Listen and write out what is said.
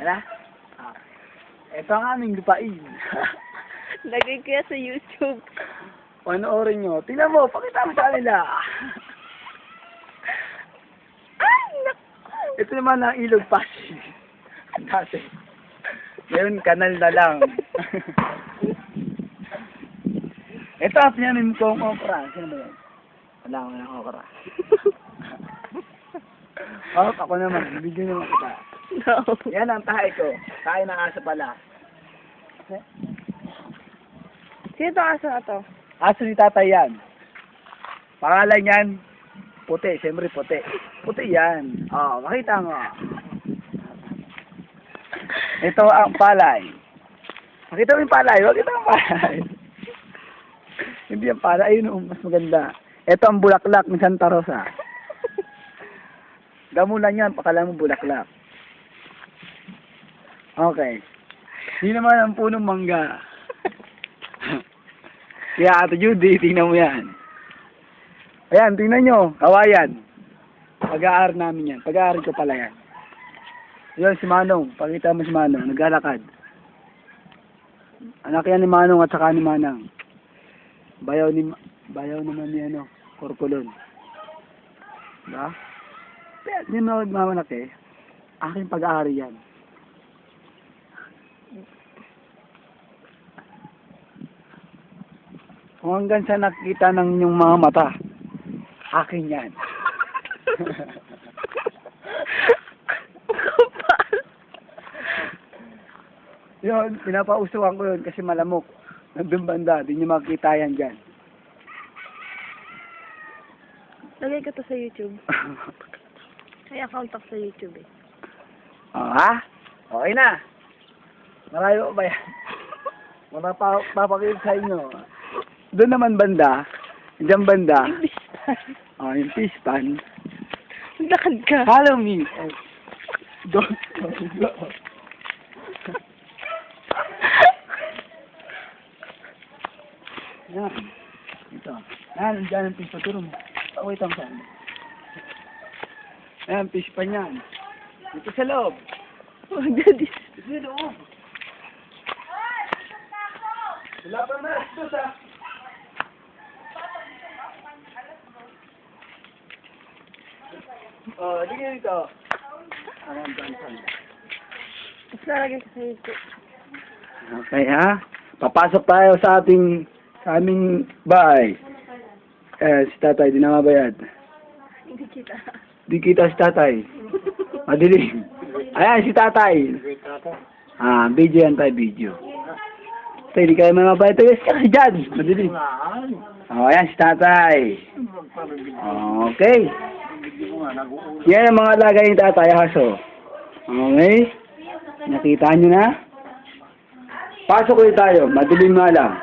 Wala? Ah. Ito ang aming lupain. Lagay kaya sa YouTube. Panoorin nyo. Tingnan mo, pakita mo sa kanila. Ay, naku! Ito naman ang ilog Pasig. Dati. Ngayon, kanal na lang. Ito ang pinamin kong okra. Sino ba yan? Wala ko ng okra. Oh, ako naman. Bibigyan naman kita. No. Yan ang tahay ko. Tahay ng aso pala. Sino to aso na to? Aso ni tatay yan. Pangalan yan, puti. Siyempre puti. Puti yan. Oh, makita mo. Ito ang palay. Makita mo yung palay. Makita mo yung palay. Hindi yung palay. Ayun, mas maganda. Ito ang bulaklak ng Santa Rosa. Gamulan yan. Pakala mo bulaklak. Okay. Hindi naman ang punong mangga. Kaya Ate Judy, tingnan mo yan. Ayan, tingnan nyo. Kawayan. Pag-aari namin yan. Pag-aari ko pala yan. Yun, si Manong. Pakita mo si Manong. Naglalakad. Anak yan ni Manong at saka ni Manang. Bayaw naman ni ano, Korkulon. Diba? Pero, hindi mo magmamanak eh. Aking pag-aari yan. Kung hanggang sa nakita ng inyong mga mata, akin yan. Yun, pinapausukan ko yun kasi malamok. Nandun banda, di nyo makikita yan dyan. Lagay ko to sa YouTube. May account ako sa YouTube eh. Oh, ha? Okay na. Malayo ba yan? Papakita sa inyo. Doon naman banda, dyan banda, yung fish pan. Naglakad ka. Follow me. Don't go. Yan. Ito. Yan, dyan ang fish pan. Turo mo. Wait lang saan. Yan, fish pan yan. Dito sa loob. Daddy. Dito sa loob. Wala pa na. Ito sa... Oh, di ka dito. Tapos lalagay ko sa YouTube. Okay, ha? Papasok tayo sa aming bahay. Si tatay, di na mabayad. Hindi kita. Di kita si tatay. Madilim. Ayan, si tatay. Video yan tayo, video. Tay, di kayo mabayad tayo. Kasi dyan, madilim. Ayan, si tatay. Okay. Yan ang mga lagay ni tatay, aso. Okay? Nakita nyo na? Pasok ulit tayo. Madilim nga lang.